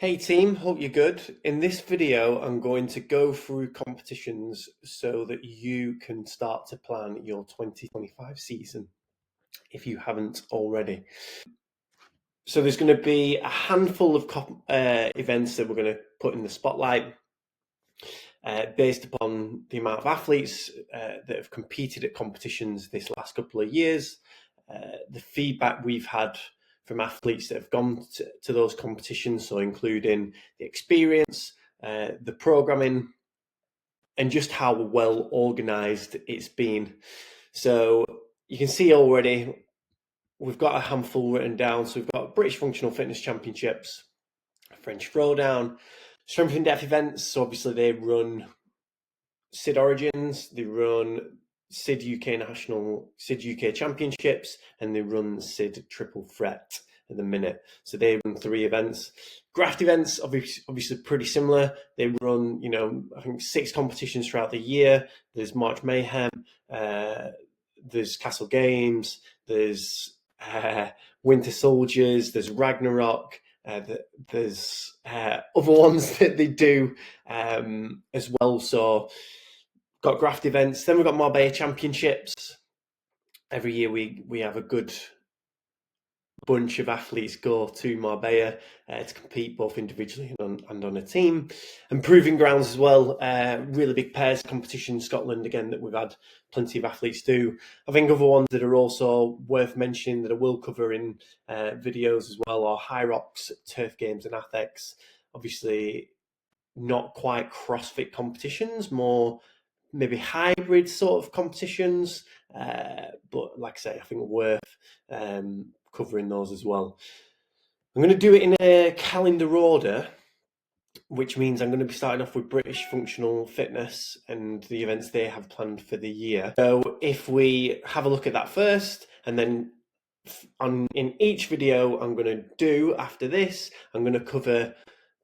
Hey team, hope you're good. In this video, I'm going to go through competitions so that you can start to plan your 2025 season if you haven't already. So there's going to be a handful of events that we're going to put in the spotlight based upon the amount of athletes that have competed at competitions this last couple of years, the feedback we've had from athletes that have gone to those competitions, so including the experience, the programming, and just how well organised it's been. So you can see already we've got a handful written down. So we've got British Functional Fitness Championships, French Throwdown, Strength in Depth events. So obviously they run SID Origins, they run SID UK Championships, and they run SID Triple Threat at the minute. So they run 3 events. Graft events, obviously pretty similar. They run, I think 6 competitions throughout the year. There's March Mayhem, there's Castle Games, there's Winter Soldiers, there's Ragnarok, there's other ones that they do as well. So got graft events. Then we've got Marbella Championships. Every year we have a good bunch of athletes go to Marbella to compete both individually and on a team. And Proving Grounds as well, really big pairs competition in Scotland again that we've had plenty of athletes do. I think other ones that are also worth mentioning that I will cover in videos as well are High Rocks, Turf Games and Athex. Obviously not quite CrossFit competitions, more maybe hybrid sort of competitions, but like I say, I think worth covering those as well. I'm going to do it in a calendar order, which means I'm going to be starting off with British Functional Fitness and the events they have planned for the year. So if we have a look at that first, and then in each video I'm going to do after this, I'm going to cover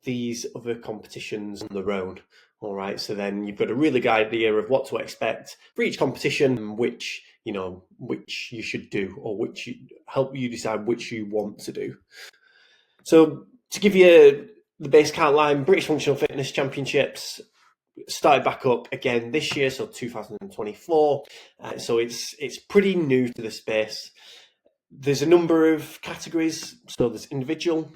these other competitions on their own. All right, so then you've got a really good idea of what to expect for each competition, and which you should do, or which help you decide which you want to do. So to give you the basic outline, British Functional Fitness Championships started back up again this year, so 2024. So it's pretty new to the space. There's a number of categories. So there's individual,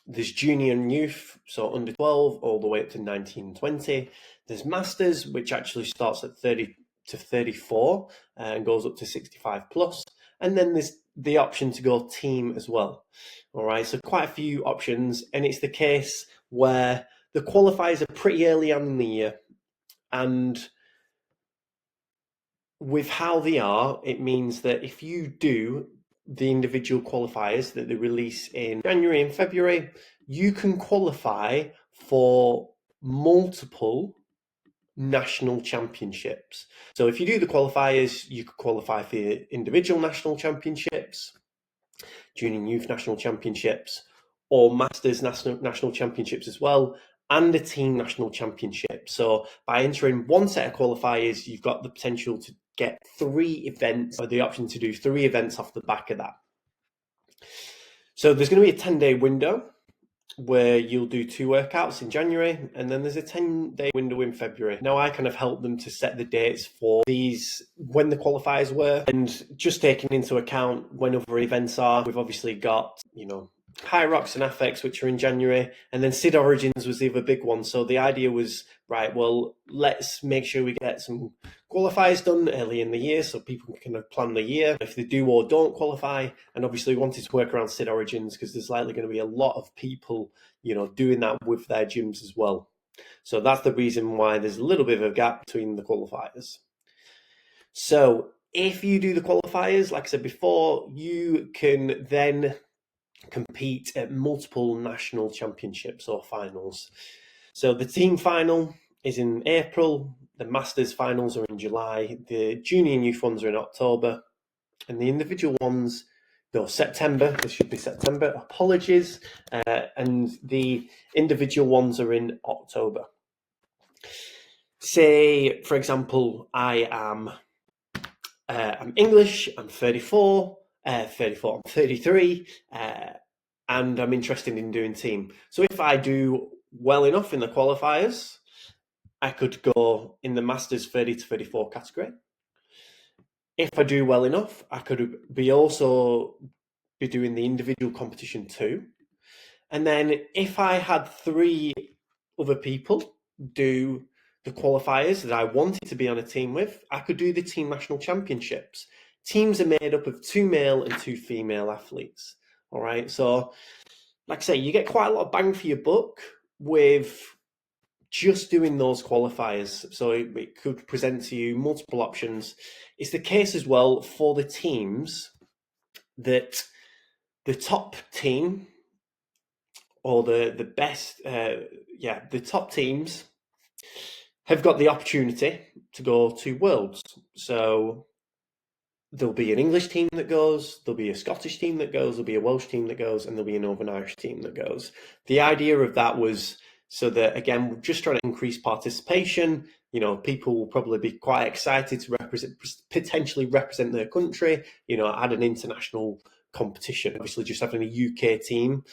there's junior and youth, so under 12 all the way up to 19-20. There's masters, which actually starts at 30 to 34 and goes up to 65 plus. And then there's the option to go team as well. All right, so quite a few options. And it's the case where the qualifiers are pretty early on in the year. And with how they are, it means that if you do the individual qualifiers that they release in January and February, you can qualify for multiple national championships. So if you do the qualifiers, you could qualify for individual national championships, junior and youth national championships, or masters national championships as well, and a team national championship. So by entering one set of qualifiers, you've got the potential to get 3 events, or the option to do 3 events off the back of that. So there's going to be a 10-day window where you'll do 2 workouts in January, and then there's a 10-day window in February. Now I kind of helped them to set the dates for these, when the qualifiers were, and just taking into account when other events are. We've obviously got, High Rocks and Athex, which are in January, and then SID Origins was the other big one. So the idea was, right, well, let's make sure we get some qualifiers done early in the year so people can plan the year if they do or don't qualify. And obviously we wanted to work around SID Origins because there's likely going to be a lot of people, doing that with their gyms as well. So that's the reason why there's a little bit of a gap between the qualifiers. So if you do the qualifiers, like I said before, you can then compete at multiple national championships or finals. So the team final is in April, the masters finals are in July, the junior and youth ones are in October, and the individual ones, September, this should be September, apologies, and the individual ones are in October. Say, for example, I'm English, I'm 34, I'm 33, and I'm interested in doing team. So if I do well enough in the qualifiers, I could go in the Masters 30 to 34 category. If I do well enough, I could also be doing the individual competition too. And then if I had 3 other people do the qualifiers that I wanted to be on a team with, I could do the team national championships. Teams are made up of 2 male and 2 female athletes. All right. So, like I say, you get quite a lot of bang for your buck with just doing those qualifiers. So it could present to you multiple options. It's the case as well for the teams that the top team or the best, the top teams have got the opportunity to go to Worlds. So there'll be an English team that goes, there'll be a Scottish team that goes, there'll be a Welsh team that goes, and there'll be a Northern Irish team that goes. The idea of that was so that, again, we're just trying to increase participation. People will probably be quite excited to potentially represent their country, at an international competition. Obviously, just having a UK team,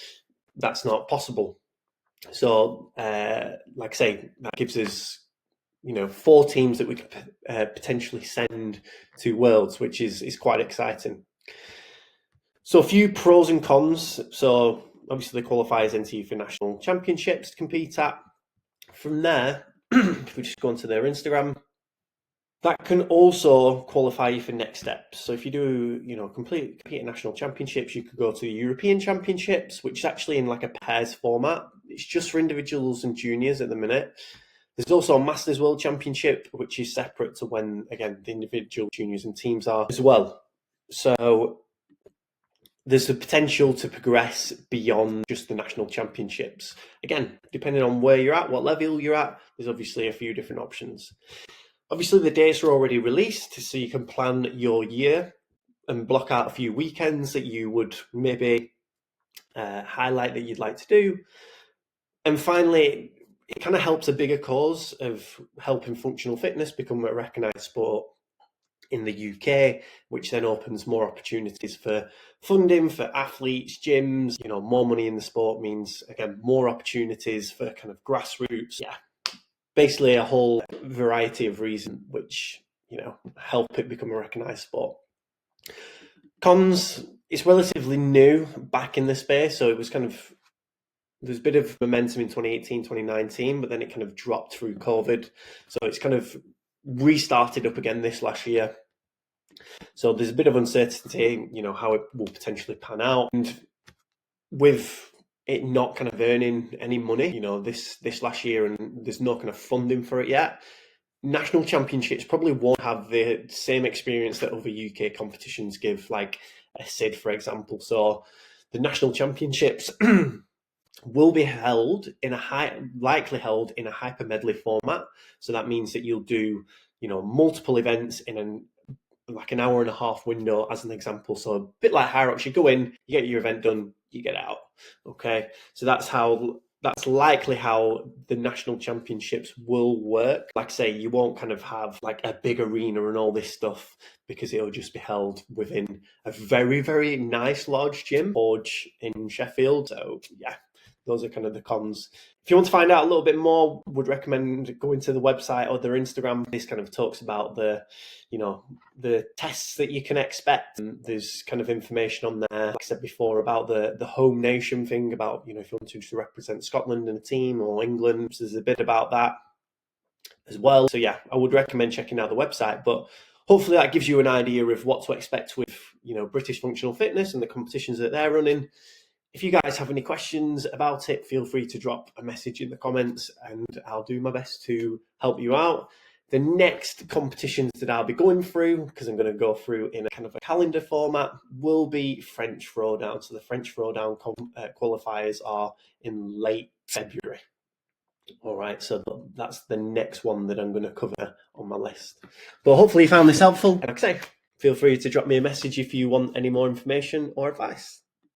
that's not possible. So, like I say, that gives us 4 teams that we could potentially send to Worlds, which is quite exciting. So a few pros and cons. So obviously the qualifiers enter you for national championships to compete at. From there, if we just go onto their Instagram, that can also qualify you for next steps. So if you do, compete at national championships, you could go to the European Championships, which is actually in like a pairs format. It's just for individuals and juniors at the minute. There's also a Masters World Championship, which is separate to when, again, the individual juniors and teams are as well. So there's the potential to progress beyond just the national championships. Again, depending on where you're at, what level you're at, there's obviously a few different options. Obviously, the dates are already released, so you can plan your year and block out a few weekends that you would maybe highlight that you'd like to do. And finally, it kind of helps a bigger cause of helping functional fitness become a recognised sport in the UK, which then opens more opportunities for funding for athletes, gyms. More money in the sport means, again, more opportunities for kind of grassroots. Yeah, basically a whole variety of reasons which, help it become a recognised sport. Cons, it's relatively new back in the space, so it was there's a bit of momentum in 2018, 2019, but then it kind of dropped through COVID. So it's kind of restarted up again this last year. So there's a bit of uncertainty, how it will potentially pan out. And with it not kind of earning any money, this last year, and there's no kind of funding for it yet, national championships probably won't have the same experience that other UK competitions give, like a SID, for example. So the national championships will be likely held in a hyper medley format. So that means that you'll do, multiple events in an hour and a half window, as an example. So a bit like High Rocks, you go in, you get your event done, you get out. Okay, so that's likely how the national championships will work. Like I say, you won't kind of have like a big arena and all this stuff, because it'll just be held within a very, very nice large gym, Forge in Sheffield. So yeah, those are kind of the cons. If you want to find out a little bit more, would recommend going to the website or their Instagram. This kind of talks about the tests that you can expect. And there's kind of information on there, like I said before, about the home nation thing, about, if you want to represent Scotland in a team or England. So there's a bit about that as well. So yeah, I would recommend checking out the website, but hopefully that gives you an idea of what to expect with, British Functional Fitness and the competitions that they're running. If you guys have any questions about it, feel free to drop a message in the comments and I'll do my best to help you out. The next competitions that I'll be going through, because I'm going to go through in a kind of a calendar format, will be French Throwdown. So the French Throwdown qualifiers are in late February. All right, so that's the next one that I'm going to cover on my list. But hopefully you found this helpful. And like I say, feel free to drop me a message if you want any more information or advice.